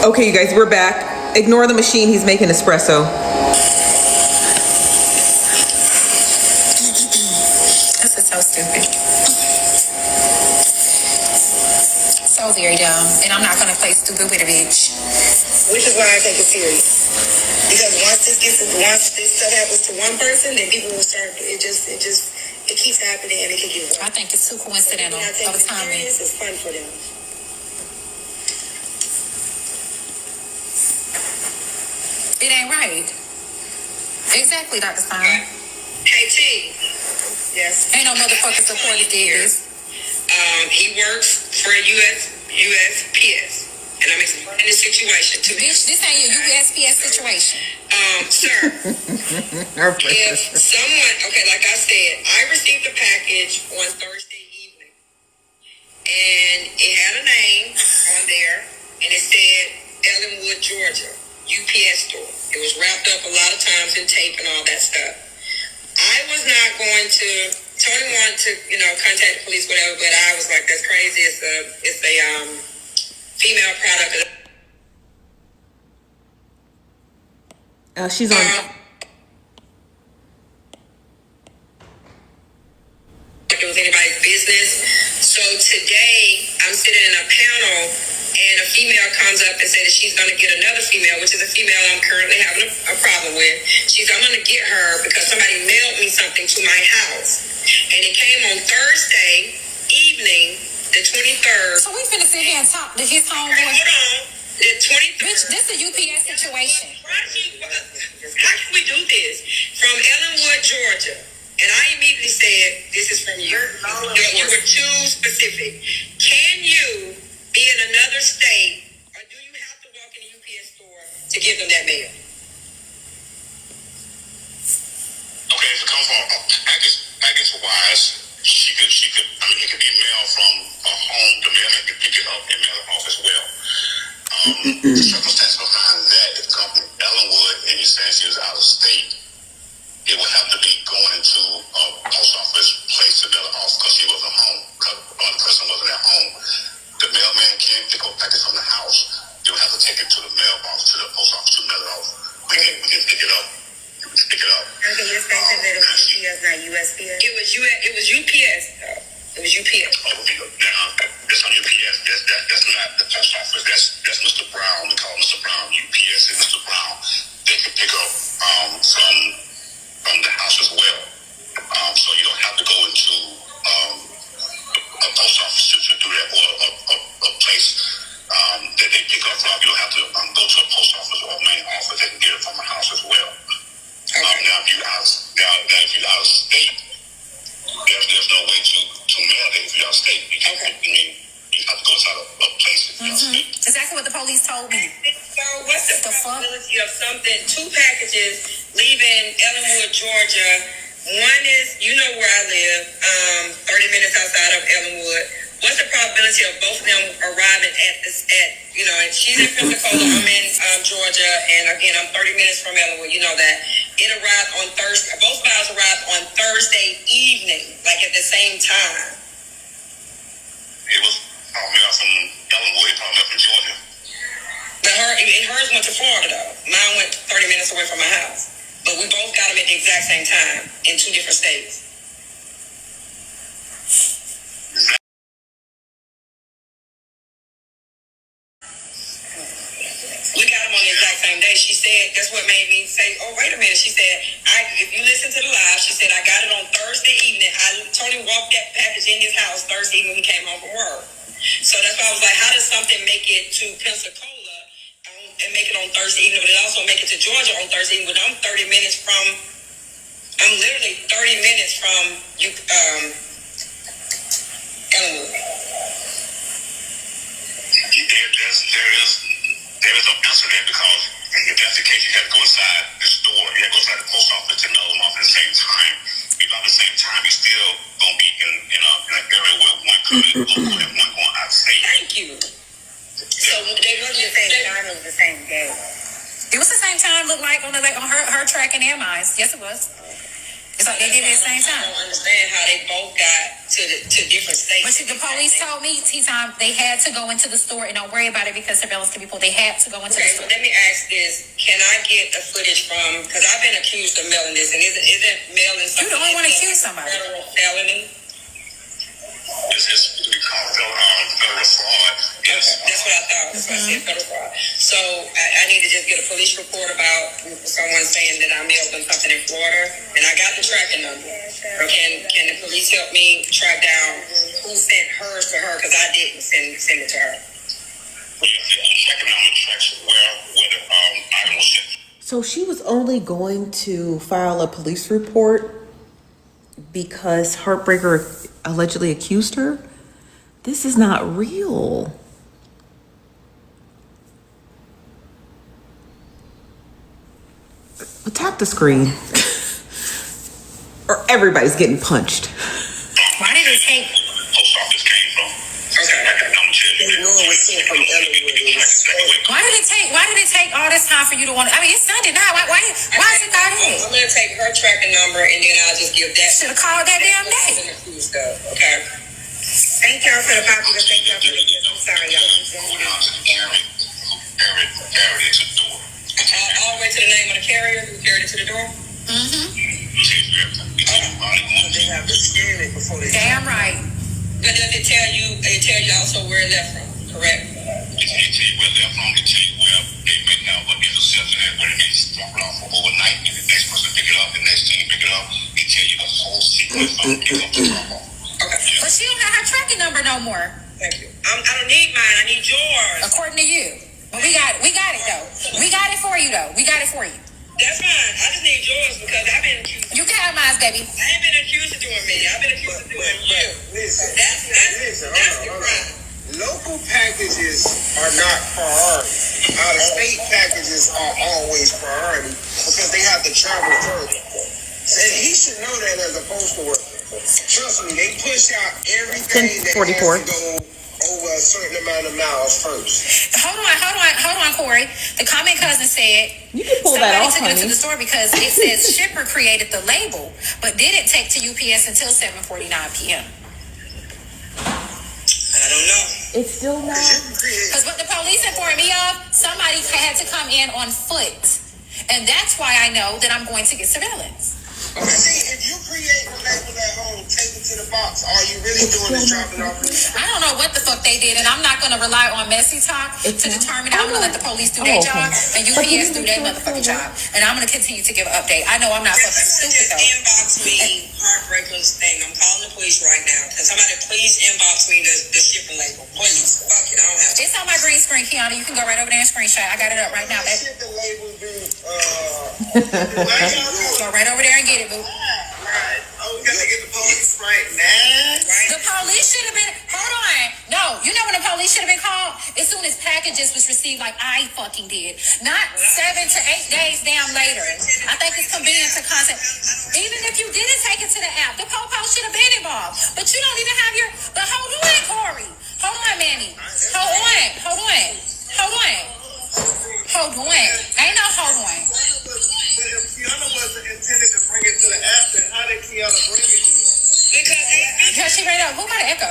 Okay, you guys, we're back. Ignore the machine. He's making espresso. This is so stupid. So very dumb. And I'm not going to play stupid with a bitch. Which is why I take it serious. Because once this stuff happens to one person, then people will start. It keeps happening, and it can get worse. I think it's too coincidental for the timing. It's fun for them. It ain't right. Exactly, Dr. Stein. Hey T. Yes. Ain't no motherfucker supported did this. He works for USPS. And I'm explaining the situation to Bitch, this ain't your USPS situation. Sir, if someone, okay, like I said, I received a package on Thursday evening, and it had a name on there, and it said Ellenwood, Georgia, UPS store. It was wrapped up a lot of times in tape and all that stuff. I was not going to, Tony wanted to, contact the police, whatever, but I was like, that's crazy. It's a female product. She's on. Like it was anybody's business. So today, I'm sitting in a panel, and a female comes up and says that she's going to get another female, which is a female I'm currently having a problem with. I'm going to get her because somebody mailed me something to my house. And it came on Thursday evening, the 23rd. So we finna sit here and talk to his homeboy. Hold on. The 23rd. Bitch, this is a UPS situation. How can we do this? From Ellenwood, Georgia. And I immediately said, this is from you. You were too specific. Can you be in another state, or do you have to walk in a UPS store to give them that mail? Okay, if it comes from package-wise, it could be mailed from a home. The mailman could pick it up and mail it off as well. The circumstance behind that, if it comes from Ellenwood and you're saying she was out of state, it would have to be going into a post office place to mail it off because she wasn't home. The person wasn't at home. The mailman can't pick up package from the house. You would have to take it to the mailbox, to the post office to mail it off. We can pick it up. You can pick it up. Okay, you're saying that it was UPS, not USPS? It was UPS, though. It was UPS. Oh, now, that's on UPS. That's not the post office. That's Mr. Brown. We call Mr. Brown. UPS is Mr. Brown. They can pick up from the house as well. So you don't have to go into a post office to do that, or a place that they pick up from. You don't have to go to a post office or a main office. They can get it from a house as well. Okay. Now, if you're out of state, there's no way to mail it if you're out of state. You have to go inside a place if you're out of state. Exactly what the police told me. So what's the possibility of two packages leaving Ellenwood, Georgia? One is, you know where I live, 30 minutes outside of Ellenwood. What's the probability of both of them arriving and she's in Pensacola, I'm in Georgia, and again, I'm 30 minutes from Ellenwood, you know that. It arrived on Thursday, both files arrived on Thursday evening, like at the same time. It was probably out from Ellenwood, it probably up from Georgia. Hers went to Florida, though. Mine went 30 minutes away from my house. But we both got them at the exact same time in two different states. We got them on the exact same day. She said, that's what made me say, oh, wait a minute. She said, if you listen to the live, she said, I got it on Thursday evening. Tony walked that package in his house Thursday evening when he came home from work. So that's why I was like, how does something make it to Pensacola and make it on Thursday evening, but it also make it to Georgia on Thursday evening? But I'm literally 30 minutes from Ellenwood. There is no answer there because if that's the case, you have to go inside the store. You have to go inside the post office and mail them off at the same time. If at the same time, you're still going to be in an area where one coming local and one going out of state. Thank you. So they wasn't the same time, it was the same day. It was the same time, looked like on her tracking air miles. Yes, it was. It's like they did it at the same I time. don't understand how they both got to different states. But see, the police told me, T-Time, they had to go into the store, and don't worry about it because surveillance can be pulled. They had to go into the Okay, store. but let me ask this. Can I get the footage from, because I've been accused of mailing this, and isn't mailing something? You the only one accused somebody. Federal felony? It's to be called federal fraud. Yes. That's what I thought. That's what I said, federal fraud. So I need to just get a police report about someone saying that I mailed them something in Florida, and I got the tracking number. Or can the police help me track down who sent hers to her? Because I didn't send it to her. So she was only going to file a police report because Heartbreaker allegedly accused her? This is not real. Well, tap the screen. Or everybody's getting punched. Why did it take... Post office came from. Okay. Why did it take all this time for you to want? I mean, it's Sunday now. Why is it that late? I'm gonna take her tracking number and then I'll just give that. Should have called that damn day. Okay. Thank y'all for the popular. Thank y'all for the gift. I'm sorry, y'all. All the way to the name of the carrier who carried it to the door. They have to scan it before they. Damn right. But does it tell you? It tell you also where it left from. Correct. It tell you where left from. It tell you where they went now, what interception and where they drop it off for overnight. And the next person pick it up, the next team pick it up. It tell you the whole sequence from pick up to drop off. Okay. But she don't have her tracking number no more. Thank you. I don't need mine. I need yours. According to you. But we got it though. We got it for you though. We got it for you. That's fine. I just need yours because I've been accused. You can have mine, baby. I ain't been accused of doing me. I've been accused of doing you. Listen, That's the crime. local packages are not priority. Out of state packages are always priority because they have to travel further. And he should know that as a postal worker. Trust me, they push out everything that has to go over a certain amount of miles first. Hold on, Corey. The comment cousin said You can pull that off, somebody took it honey. to the store because it says shipper created the label, but didn't take to UPS until 7:49 p.m. I don't know. It's still not. Because what the police informed me of, somebody had to come in on foot, and that's why I know that I'm going to get surveillance. Okay. See, if you create a label at home, take it to the box, all you really doing is dropping off. I don't know what the fuck they did, and I'm not going to rely on messy talk to determine. I'm going to let the police do their job and UPS do their motherfucking job, and I'm going to continue to give an update. I know I'm not fucking stupid Just though. inbox me Heartbreaker's thing. I'm calling the police right now. Can somebody please inbox me the shipping label, please? Fuck it, I don't have to. It's on my green screen, Kiana. You can go right over there and screenshot. I got it up right now, baby. Ship the label do, Go right over there and get it, boo. right. Oh, we gotta get the police right now. The police should have been. Hold on. No, you know when the police should have been called? As soon as packages was received, like I fucking did. Not 7 to 8 days damn later. I think it's convenient to contact. Even if you didn't take it to the app, the popo should have been involved. But you don't even have your. But hold on, Corey. Hold on, Manny. Hold on. Hold on. Hold on. Hold on. Ain't no hold on. But if Kiana wasn't intended to bring it to the app, then how did Kiana bring it to you? Because she ran up. Who got an echo?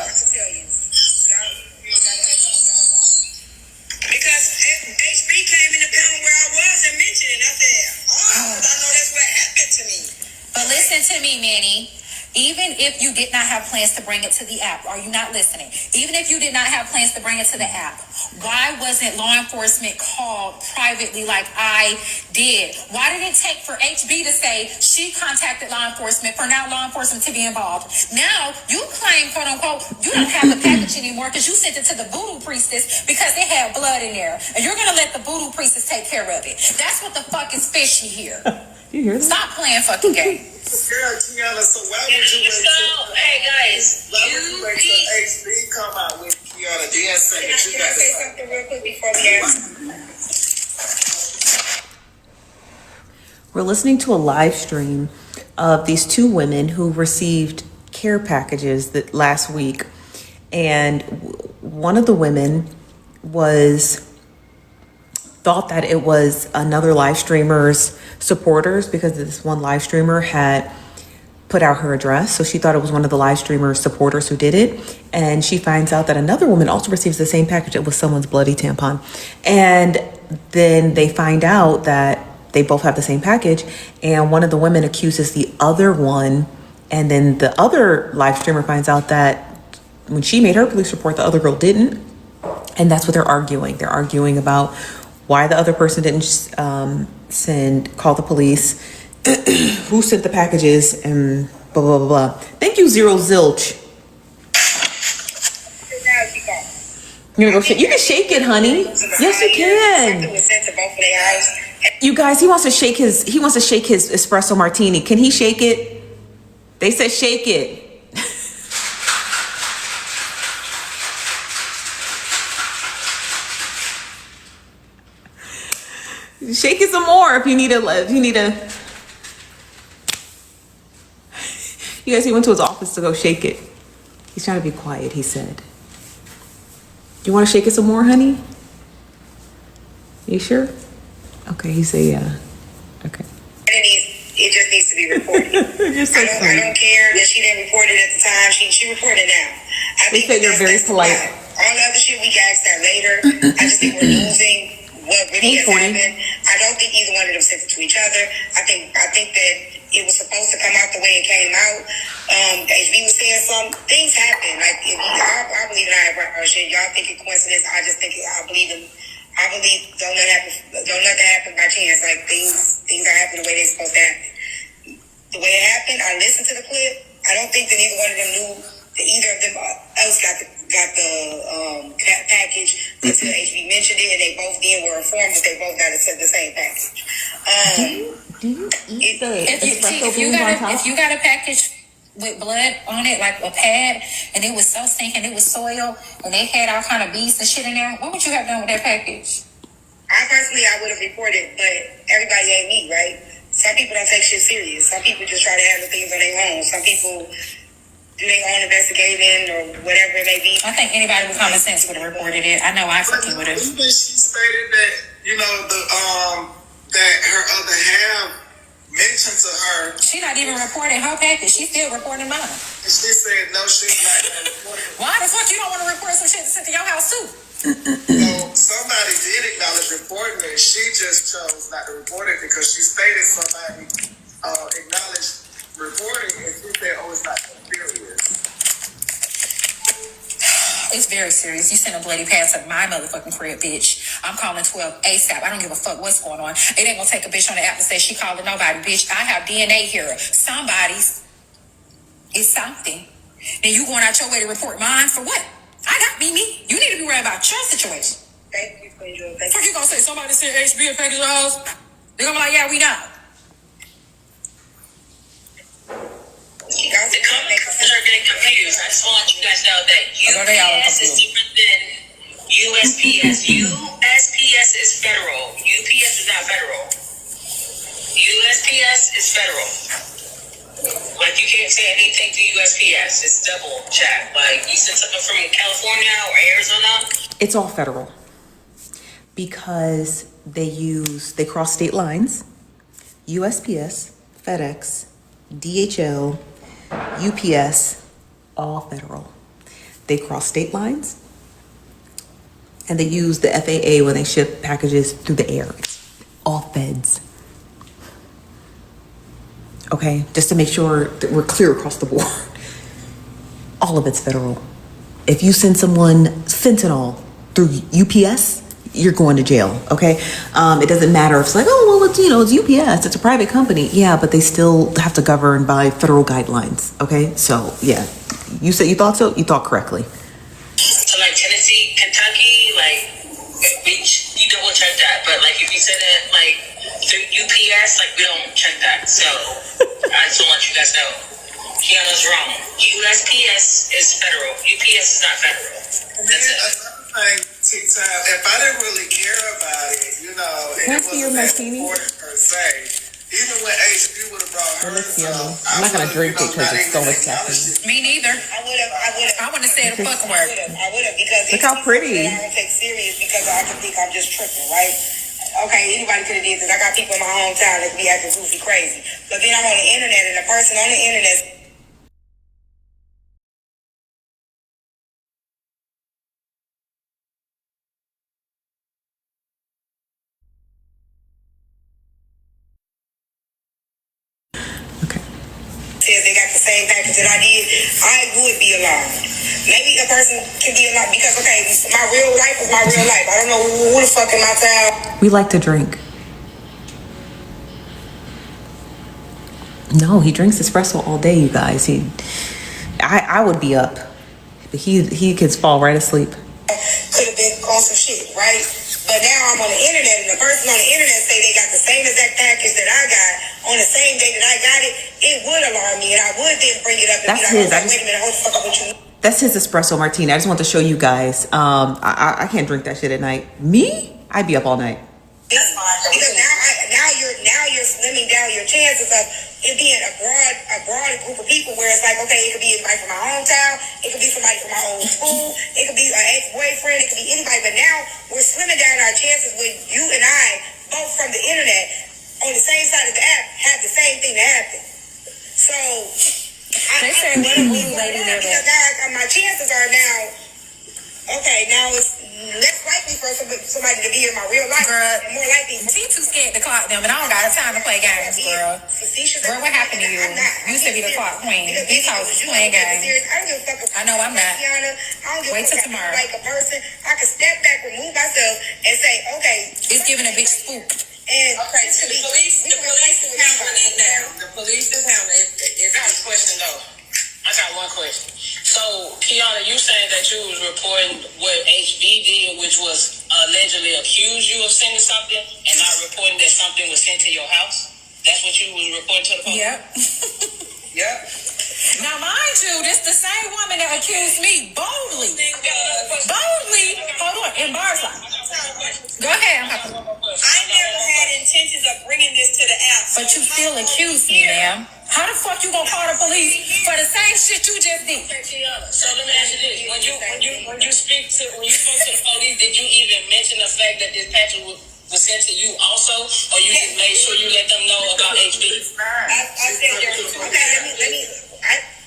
Because HB came in the panel where I was and mentioned it. I said, I know that's what happened to me. But listen to me, Manny. Even if you did not have plans to bring it to the app, are you not listening? Even if you did not have plans to bring it to the app, why wasn't law enforcement called privately like I did? Why did it take for HB to say she contacted law enforcement for now law enforcement to be involved? Now you claim, quote unquote, you don't have the package anymore because you sent it to the voodoo priestess because it had blood in there. And you're going to let the voodoo priestess take care of it. That's what the fuck is fishy here. You hear that? Stop playing fucking games. Girl, Kiana, so why would you wait till... Hey guys, Why would you wait till HB come out with Kiana? Then say that you can I got say to... something real quick before we end? We're listening to a live stream of these two women who received care packages that last week. And one of the women thought that it was another live streamer's supporters because this one live streamer had put out her address. So she thought it was one of the live streamer supporters who did it. And she finds out that another woman also receives the same package. It was someone's bloody tampon. And then they find out that they both have the same package. And one of the women accuses the other one. And then the other live streamer finds out that when she made her police report, the other girl didn't. And that's what they're arguing. They're arguing about why the other person didn't call the police, who sent the packages, and blah, blah, blah, blah. Thank you, Zero Zilch. You wanna go shake? You can shake it, honey. Yes, you can. You guys, he wants to shake his espresso martini. Can he shake it? They said shake it. Shake it some more if you need a. You guys, he went to his office to go shake it. He's trying to be quiet, he said. You want to shake it some more, honey? You sure? Okay, he said yeah. Okay. It just needs to be reported. I don't care that she didn't report it at the time. She reported now. They said you're very polite. All the other shit we can ask that later. I just think we're losing what really has happened. I don't think either one of them sent it to each other. I think that it was supposed to come out the way it came out. HB was saying some things happen. Like I believe in our shit. Y'all think it's coincidence. I just think I believe don't let that happen by chance. Like things are happening the way they're supposed to happen. The way it happened, I listened to the clip. I don't think that either one of them knew that either of them else got the package until HB mentioned it, and they both then were informed that they both got the same package. Do you eat the espresso beans on top? If you got a package with blood on it, like a pad, and it was so stinking, it was soil, and they had all kind of beads and shit in there, what would you have done with that package? I would have reported, but everybody ain't me, right? Some people don't take shit serious. Some people just try to handle things on their own. Some people do their own investigating or whatever it may be. I think anybody with common sense would have reported it. I know I fucking would have. She stated that, that her other half mentioned to her. She not even reporting her package. She's still reporting mine. And she said, no, she's not going to report it. Why the fuck you don't want to report some shit that's sent to your house too? So somebody did acknowledge reporting it. She just chose not to report it because she stated somebody acknowledged reporting and she said, oh, it's not serious. It's very serious. You sent a bloody pass to my motherfucking crib, bitch. I'm calling 12 ASAP. I don't give a fuck what's going on. It ain't gonna take a bitch on the app and say she calling nobody, bitch. I have DNA here. Somebody's is something. Then you going out your way to report mine for what? I got me. You need to be worried about your situation. Thank you, Queen. Fuck you gonna say somebody sent HB a package of house? They gonna be like, yeah, we know. The companies are getting confused. I just want you guys to know that UPS is different than USPS. USPS is federal. UPS is not federal. USPS is federal. Like, you can't say anything to USPS. It's double check. Like, you send something from California or Arizona. It's all federal because they cross state lines. USPS, FedEx, DHL, UPS, all federal. They cross state lines and they use the FAA when they ship packages through the air. It's all feds. Okay, just to make sure that we're clear across the board. All of it's federal. If you send someone fentanyl through UPS, you're going to jail, okay? It doesn't matter if it's like, oh, well, it's UPS, it's a private company. Yeah, but they still have to govern by federal guidelines, okay? So, yeah, you said you thought so? You thought correctly. So, like, Tennessee, Kentucky, like, you double check that. But, like, if you said it, like, through UPS, like, we don't check that. So, I just want you guys to know. Kiana's wrong. USPS is federal. UPS is not federal. That's it. If I didn't really care about it, and it wasn't that important per se, even when HB would have brought her stuff, I'm not gonna drink it because it's so much caffeine. Me neither. I would have. I want to say the fuck word. I would have because look how pretty. I don't take serious because I can think I'm just tripping, right? okay, anybody could have did this. I got people in my hometown that be acting goofy crazy. But then I'm on the internet, and the person on the internet. Okay. Says they got the same package that I did, I would be alarmed. Maybe a person can be alarmed because, okay, my real life is my real life. I don't know who the fuck in my town. We like to drink. No, he drinks espresso all day, you guys. I would be up, but he could fall right asleep. Could have been on some shit, right? But now I'm on the internet, and the person on the internet say they got the same exact package that I got on the same day that I got it. It would alarm me, and I would then bring it up and That's be like, his. wait a minute, hold the fuck up with you. That's his espresso martini. I just want to show you guys. I can't drink that shit at night. Me? I'd be up all night. That's fine. Because now you're slimming down your chances of it being a broad group of people where it's like, okay, it could be anybody from my hometown, it could be somebody from my old school, it could be an ex-boyfriend, it could be anybody. But now we're slimming down our chances with you and I, both from the internet, on the same side of the app, have the same thing to happen. So They said what a blue lady there. because guys, my chances are now, okay, now it's less likely for somebody to be in my real life. Girl, and more likely. She too scared to clock them, and I don't got time to play games, girl. Girl, what happened to you? You used to be the clock queen. These houses playing games. I don't give a fuck. I know I'm not. I don't give Wait a till fuck. tomorrow. Like a person, I can step back, remove myself, and say, okay. It's giving a bitch spook. And okay, so the police is handling it now. The police is handling it. It's a question though. I got one question. So, Kiana, you saying that you was reporting what HB did, which was allegedly accused you of sending something, and not reporting that something was sent to your house? That's what you was reporting to the police? Yep. Yep. Now, mind you, this the same woman that accused me boldly. Hold on, in bars like. Go ahead. I never had intentions of bringing this to the app. But you still accused me, ma'am. How the fuck you gonna call the police for the same shit you just did? Okay, Kiana, so let me ask you this. When you spoke to the police, did you even mention the fact that this package was sent to you also, or you just made sure you let them know about HB? I said, okay,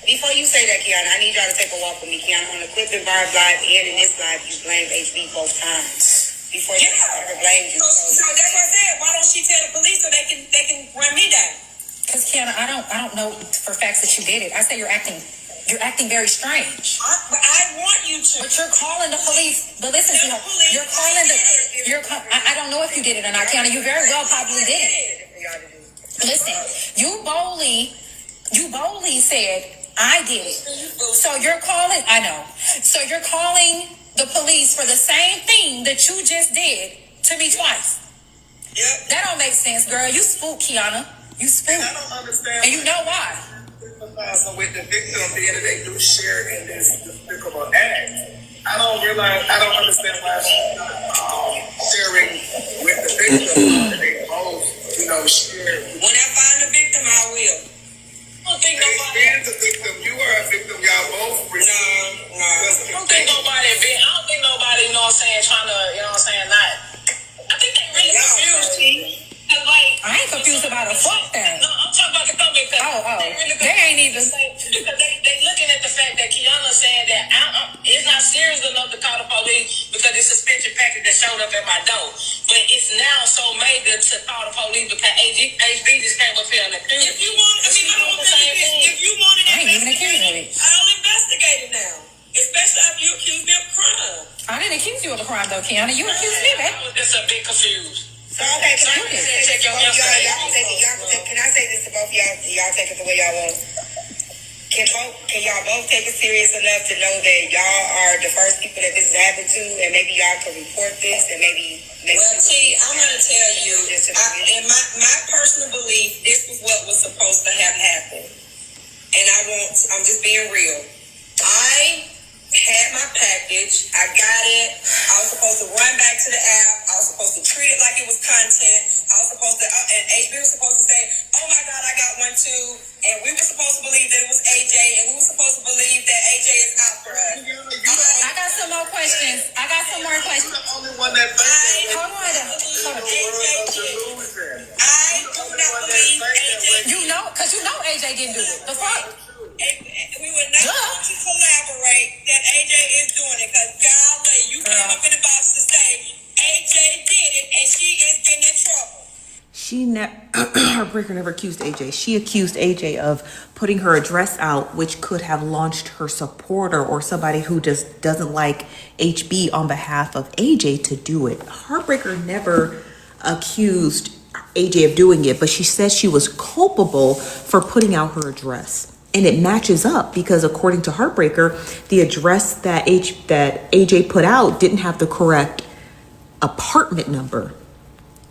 before you say that, Kiana, I need y'all to take a walk with me, Kiana. On the Clip and Barb's live and in this live, you blamed HB both times. Before she ever blamed you. So that's what I said. Why don't she tell the police so they can run me down? Because Kiana, I don't know for facts that you did it. I say you're acting very strange. I want you to. But you're calling the police. But listen to me. You're calling I don't know if you did it or not, Kiana. You very well probably did it. Listen, you boldly said I did it. So you're calling. I know. So you're calling the police for the same thing that you just did to me twice. Yep. That don't make sense, girl. You spook, Kiana. You spook. I don't understand. And you know why? So with the victim being that they do share in this despicable act, I don't understand why she's not sharing with the victim. They both, share. When I find the victim, I will. I don't think nobody. As a victim, you are a victim. Y'all both. No. I don't think nobody. You know what I'm saying, trying to, you know what I'm saying, not. I think they really confused me. I ain't confused about a fuck thing. No, I'm talking about the comment. They ain't even. Because they looking at the fact that Kiana saying that it's not serious enough to call the police because it's a suspension package that showed up at my door. But it's now so major to call the police because HB just came up here and accused. If you want, if you want to I ain't even accused of it. I'll investigate it now. Especially after you accuse me of crime. I didn't accuse you of a crime though, Kiana. You accused me, babe. I was just a bit confused. So, okay, can I say this to both y'all? Y'all take it the way y'all want. Can y'all both take it serious enough to know that y'all are the first people that this has happened to, and maybe y'all can report this, and maybe. Well, T, I'm going to tell you, in my personal belief, this was what was supposed to have happened. And I'm just being real. I had my package. I got it. I was supposed to run back to the app. I was supposed to treat it like it was content. I was supposed to, and HB was supposed to say, oh my God, I got one too. And we were supposed to believe that it was AJ, and we were supposed to believe that AJ is out for us. I got some more questions. I got some more questions. The only one that Hold on. I do not believe AJ. You know, because you know AJ didn't do it. The fuck? We would not want to collaborate that AJ is doing it, because golly, you came up in the box to say AJ did it and she is getting in trouble. Heartbreaker never accused AJ. She accused AJ of putting her address out, which could have launched her supporter or somebody who just doesn't like HB on behalf of AJ to do it. Heartbreaker never accused AJ of doing it, but she says she was culpable for putting out her address. And it matches up because according to Heartbreaker, the address that AJ put out didn't have the correct apartment number.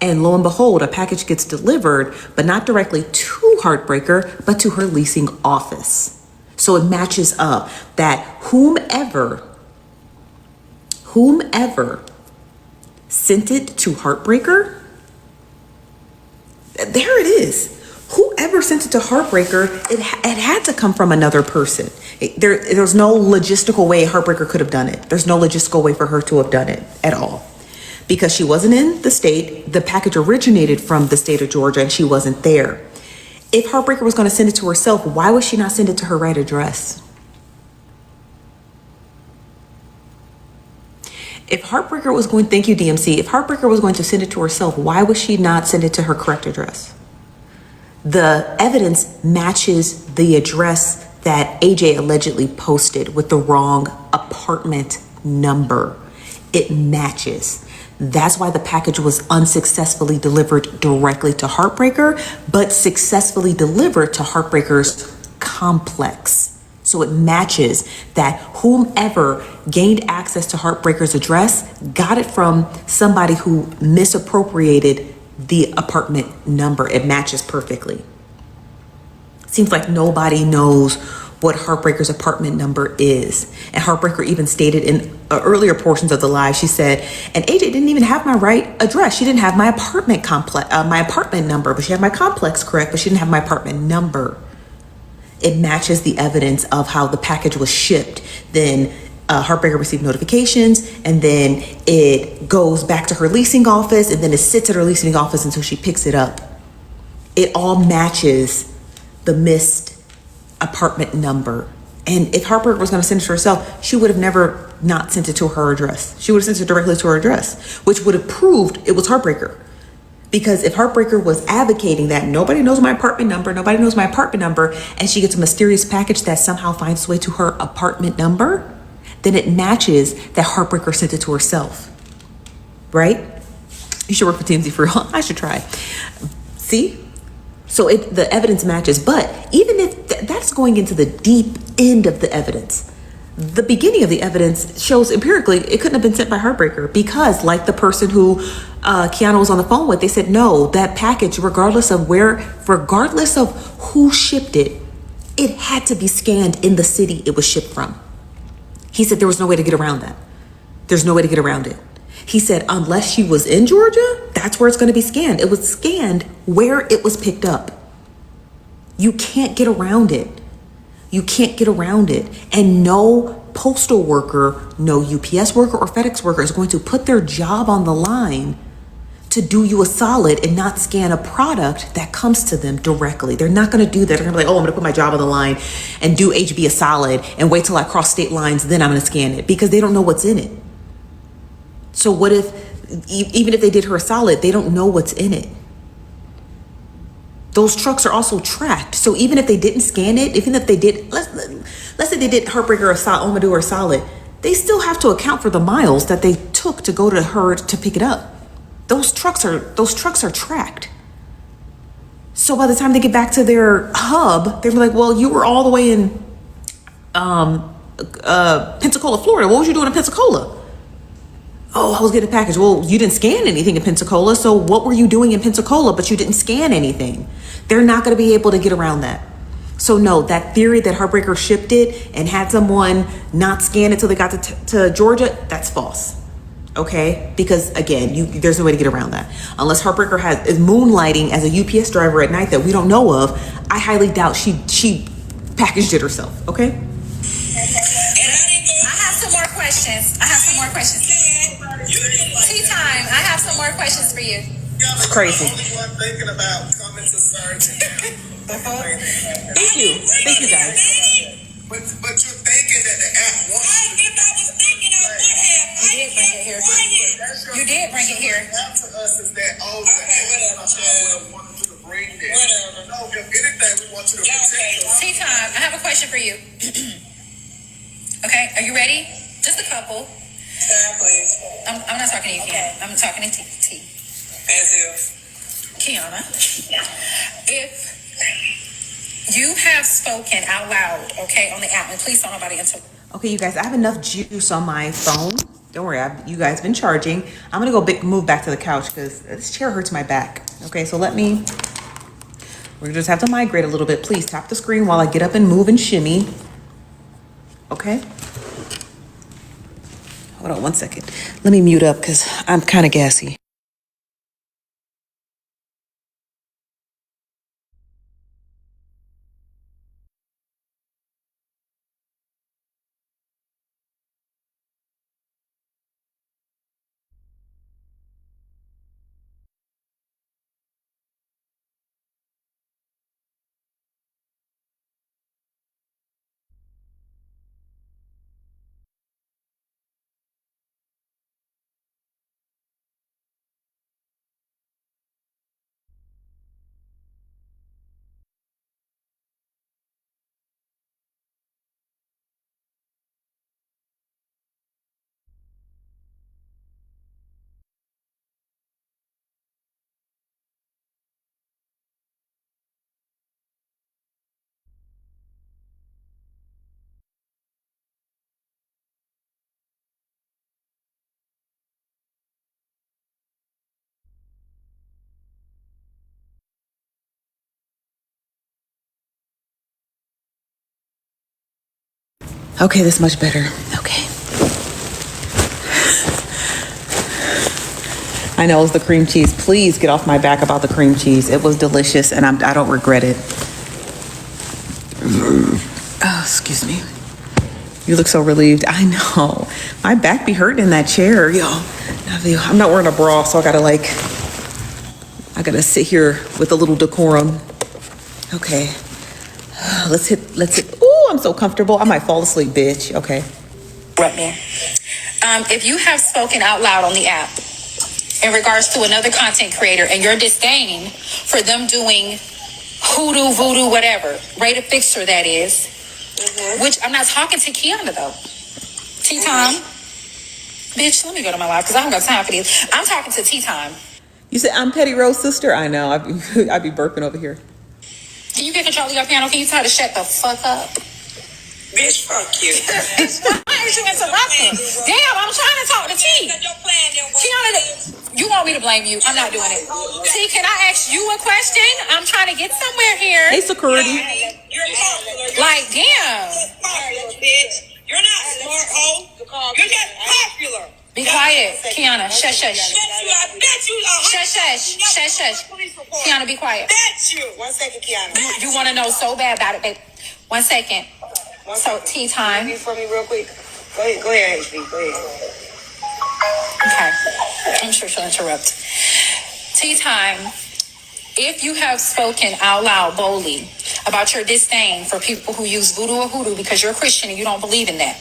And lo and behold, a package gets delivered, but not directly to Heartbreaker, but to her leasing office. So it matches up that whomever sent it to Heartbreaker, there it is. Whoever sent it to Heartbreaker, it had to come from another person. There's no logistical way Heartbreaker could have done it. There's no logistical way for her to have done it at all. Because she wasn't in the state, the package originated from the state of Georgia and she wasn't there. If Heartbreaker was going to send it to herself, why would she not send it to her right address? If Heartbreaker was going, thank you DMC, if Heartbreaker was going to send it to herself, why would she not send it to her correct address? The evidence matches the address that AJ allegedly posted with the wrong apartment number. It matches. That's why the package was unsuccessfully delivered directly to Heartbreaker, but successfully delivered to Heartbreaker's complex. So it matches that whomever gained access to Heartbreaker's address got it from somebody who misappropriated the apartment number. It matches perfectly. Seems like nobody knows what Heartbreaker's apartment number is. And Heartbreaker even stated in earlier portions of the live, she said, and AJ didn't even have my right address. She didn't have my apartment my apartment number, but she had my complex correct, but she didn't have my apartment number. It matches the evidence of how the package was shipped. Then Heartbreaker received notifications, and then it goes back to her leasing office, and then it sits at her leasing office until she picks it up. It all matches the missed apartment number. And if Heartbreaker was going to send it to herself, she would have never not sent it to her address. She would have sent it directly to her address, which would have proved it was Heartbreaker. Because if Heartbreaker was advocating that nobody knows my apartment number, and she gets a mysterious package that somehow finds its way to her apartment number, then it matches that Heartbreaker sent it to herself. Right? You should work for TMZ for real. I should try. See? So the evidence matches, but even if that's going into the deep end of the evidence, the beginning of the evidence shows empirically it couldn't have been sent by Heartbreaker, because like the person who Kiana was on the phone with, they said no, that package, regardless of who shipped it, it had to be scanned in the city it was shipped from. He said there was no way to get around that. There's no way to get around it. He said, unless she was in Georgia, that's where it's going to be scanned. It was scanned where it was picked up. You can't get around it. You can't get around it. And no postal worker, no UPS worker or FedEx worker is going to put their job on the line to do you a solid and not scan a product that comes to them directly. They're not going to do that. They're going to be like, oh, I'm going to put my job on the line and do HB a solid and wait till I cross state lines, then I'm going to scan it, because they don't know what's in it. So what if, even if they did her a solid, they don't know what's in it? Those trucks are also tracked. So even if they didn't scan it, even if they did, let's say they did Heartbreaker or Omadou or solid, they still have to account for the miles that they took to go to her to pick it up. Those trucks are tracked. So by the time they get back to their hub, they're like, well, you were all the way in Pensacola, Florida. What was you doing in Pensacola? Oh, I was getting a package. Well, you didn't scan anything in Pensacola. So what were you doing in Pensacola, but you didn't scan anything? They're not going to be able to get around that. So no, that theory that Heartbreaker shipped it and had someone not scan it till they got to Georgia, that's false. Okay? Because again, there's no way to get around that. Unless Heartbreaker is moonlighting as a UPS driver at night that we don't know of, I highly doubt she packaged it herself. Okay? I have some more questions. Tea time. I have some more questions for you. It's crazy. Only one thinking about coming to surgery. Thank you guys. But you're thinking that the app wants you to. If I was thinking, I would have. You did bring it here. You did bring it here. App to us is that whatever, we wanted you to bring this. Whatever. No, if anything, we want you to protect us. Tea time. I have a question for you. Okay, are you ready? Just a couple. Time, please. I'm not talking to you, Kiana. I'm talking to T. As if. Kiana. If you have spoken out loud, okay, on the app, and please don't nobody interrupt. Okay, you guys, I have enough juice on my phone. Don't worry, you guys been charging. I'm gonna go move back to the couch because this chair hurts my back. Okay, so we're gonna just have to migrate a little bit. Please tap the screen while I get up and move and shimmy. Okay. Hold on one second. Let me mute up because I'm kind of gassy. Okay, that's much better. Okay. I know it's the cream cheese. Please get off my back about the cream cheese. It was delicious and I don't regret it. Oh, excuse me. You look so relieved. I know. My back be hurting in that chair, y'all. I'm not wearing a bra, so I gotta sit here with a little decorum. Okay. Let's hit. Ooh, I'm so comfortable. I might fall asleep, bitch. Okay. Right, man. If you have spoken out loud on the app in regards to another content creator and your disdain for them doing hoodoo, voodoo, whatever, rate a fixer that is, which I'm not talking to Kiana though. Tea time. Bitch, let me go to my live because I don't got time for this. I'm talking to Tea time. You said I'm Petty Rose sister? I know. I be burping over here. Can you get control of your piano? Can you tell her to shut the fuck up? Bitch, fuck you. Why is you interrupting? Damn, I'm trying to talk to T. Kiana, you want me to blame you? I'm not doing it. T, can I ask you a question? I'm trying to get somewhere here. Hey, security. You're popular. Like, damn. Popular, bitch. You're not smart, hoe. You're just popular. Be quiet, Kiana. Shush, shush. I bet you. Shush, shush, shush, shush. Kiana, be quiet. Bet you. 1 second, Kiana. You want to know so bad about it, babe. 1 second. So, tea time. Read for me real quick. Go ahead, HB. Go ahead. Okay. I'm sure she'll interrupt. Tea time. If you have spoken out loud boldly about your disdain for people who use voodoo or hoodoo because you're a Christian and you don't believe in that,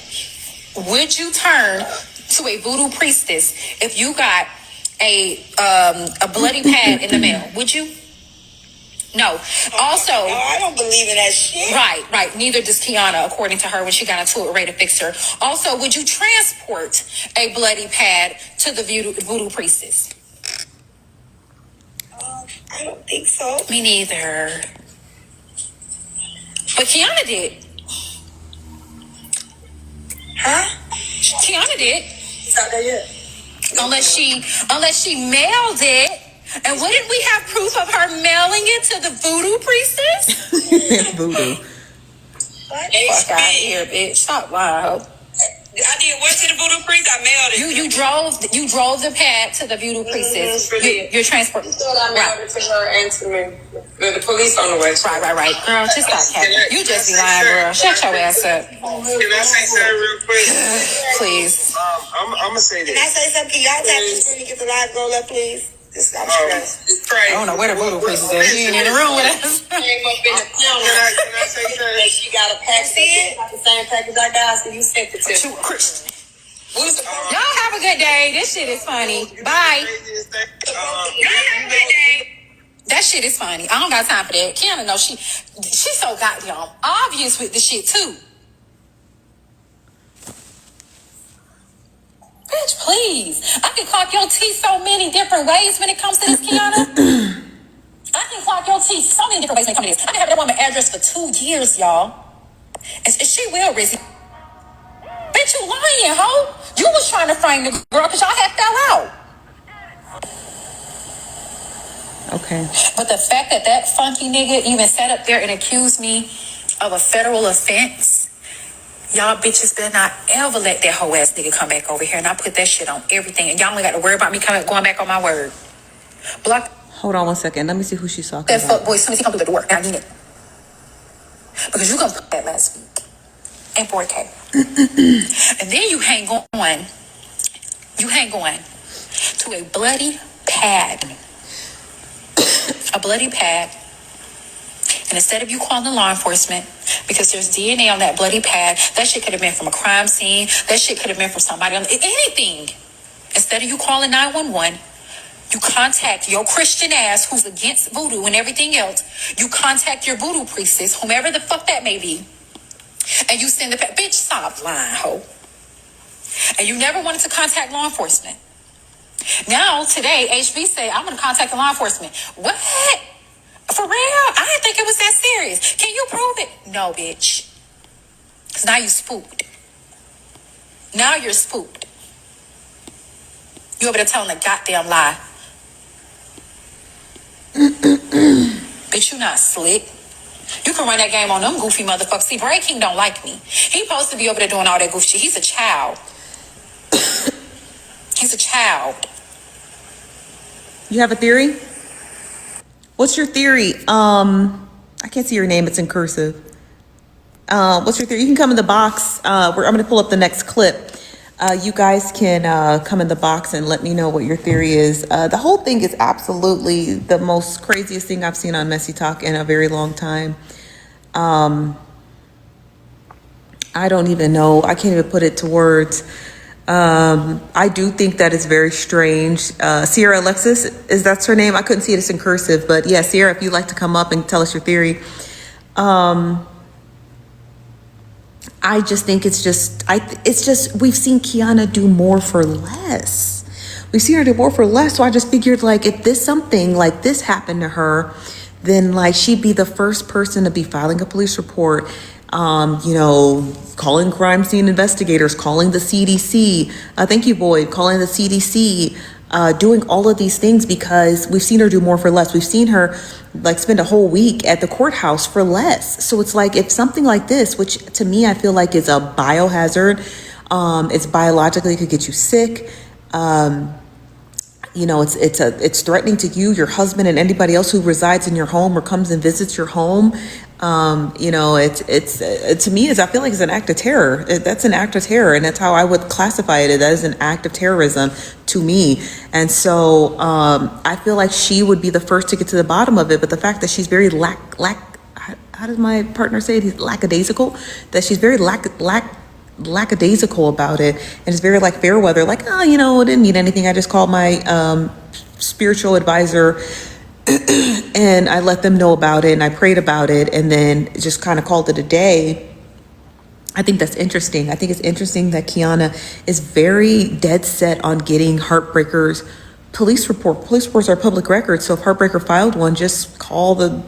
would you turn to a voodoo priestess if you got a bloody pad in the mail? Would you? No. Also, I don't believe in that shit. Right. Neither does Kiana, according to her, when she got into a rate of fixer. Also, would you transport a bloody pad to the voodoo priestess? I don't think so. Me neither. But Kiana did. Huh? Kiana did. It's not there yet. Unless she mailed it. And wouldn't we have proof of her mailing it to the voodoo priestess? Voodoo. Fuck out of here, bitch. Stop lying. I did what to the voodoo priest? I mailed it. You drove the pad to the voodoo priestess. You're transporting. I mailed it to her and to me. The police on the way. Right. Girl, just stop capping. You just be lying, girl. Shut your ass up. Can I say something real quick? please. I'm gonna say this. Can I say something? Can y'all tap the screen and get the live goal up, please? I'm stressed. It's crazy. I don't know where the voodoo priest is at. He ain't in the room with us. Came up in the Can I say something? she got a package. The same package I got, so you sent it to Shoot, Christian. What is the Y'all have a good day. This shit is funny. Bye. Craziest thing. That shit is funny. I don't got time for that. Kiana knows she's so goddamn obvious with the shit too. Bitch, please. I can clock your teeth so many different ways when it comes to this, Kiana. I can clock your teeth so many different ways when it comes to this. I can have that woman address for 2 years, y'all. And she will, Rizzy. Bitch, you lying, ho. You was trying to frame the girl because y'all had fell out. Okay. But the fact that funky nigga even sat up there and accused me of a federal offense, y'all bitches better not ever let that hoe ass nigga come back over here. And I put that shit on everything. And y'all only got to worry about me going back on my word. Block Hold on one second. Let me see who she's talking that about. fuck boy as soon as he come through the door. And I need it. Because you gonna put that last week. In 4K. And then you hang on to a bloody pad. A bloody pad. And instead of you calling law enforcement, because there's DNA on that bloody pad, that shit could have been from a crime scene. That shit could have been from somebody on anything. Instead of you calling 911, you contact your Christian ass who's against voodoo and everything else. You contact your voodoo priestess, whomever the fuck that may be. And you send the bitch, stop lying, ho. And you never wanted to contact law enforcement. Now, today, HB say, I'm going to contact the law enforcement. What? For real? I didn't think it was that serious. Can you prove it? No, bitch. Because now you spooked. Now you're spooked. You over there telling a goddamn lie. Bitch, you not slick. You can run that game on them goofy motherfuckers. See, Bray King don't like me. He supposed to be over there doing all that goofy shit. He's a child. He's a child. You have a theory? What's your theory? I can't see your name. It's in cursive. What's your theory? You can come in the box. I'm going to pull up the next clip. You guys can come in the box and let me know what your theory is. The whole thing is absolutely the most craziest thing I've seen on Messy Talk in a very long time. I don't even know. I can't even put it to words. I do think that it's very strange. Sierra Alexis, is that her name? I couldn't see it. It's in cursive, but yeah, Sierra, if you'd like to come up and tell us your theory. I just think it's just we've seen Kiana do more for less. We've seen her do more for less. So I just figured, like, if something like this happened to her, then like she'd be the first person to be filing a police report. Calling crime scene investigators, calling the CDC. Thank you, Boyd. Calling the CDC, doing all of these things because we've seen her do more for less. We've seen her like spend a whole week at the courthouse for less. So it's like, if something like this, which to me I feel like is a biohazard, it's biologically could get you sick. It's threatening to you, your husband, and anybody else who resides in your home or comes and visits your home. To me, I feel like it's an act of terror. That's an act of terror, and that's how I would classify it. That is an act of terrorism to me. And so I feel like she would be the first to get to the bottom of it. But the fact that she's very how does my partner say it? He's lackadaisical. That she's very lackadaisical about it, and it's very like fair weather. Like, it didn't need anything. I just called my spiritual advisor. And I let them know about it and I prayed about it and then just kind of called it a day. I think that's interesting. I think it's interesting that Kiana is very dead set on getting Heartbreaker's police report. Police reports are public records. So if Heartbreaker filed one, just call the,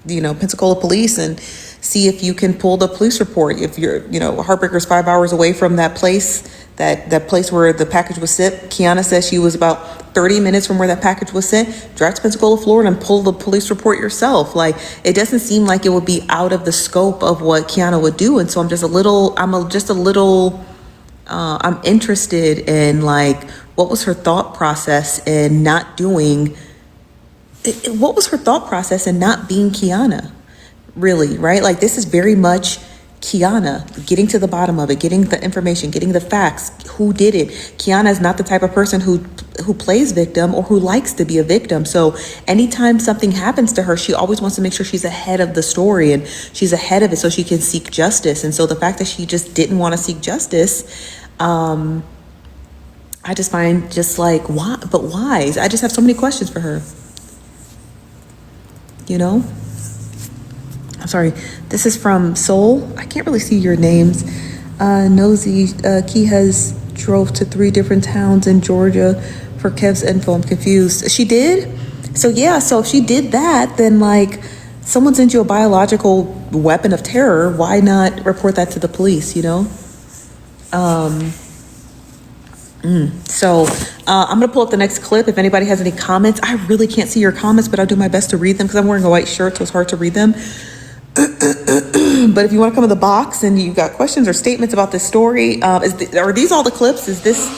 Pensacola police and see if you can pull the police report. If you're, Heartbreaker's 5 hours away from that place, that place where the package was sent. Kiana says she was about 30 minutes from where that package was sent. Drive to Pensacola, Florida and pull the police report yourself. Like, it doesn't seem like it would be out of the scope of what Kiana would do. And so I'm interested in like, what was her thought process in not being Kiana? Really, right? Like, this is very much Kiana, getting to the bottom of it, getting the information, getting the facts, who did it. Kiana is not the type of person who plays victim or who likes to be a victim. So anytime something happens to her, she always wants to make sure she's ahead of the story and she's ahead of it so she can seek justice. And so the fact that she just didn't want to seek justice, I just find just like, why? But why? I just have so many questions for her. You know? I'm sorry. This is from Soul. I can't really see your names. Nosy, Key has drove to 3 different towns in Georgia for Kev's info. I'm confused. She did? So yeah, so if she did that, then like someone sent you a biological weapon of terror, why not report that to the police, you know? So I'm gonna pull up the next clip. If anybody has any comments, I really can't see your comments, but I'll do my best to read them because I'm wearing a white shirt, so it's hard to read them. But if you want to come in the box and you've got questions or statements about this story, are these all the clips? Is this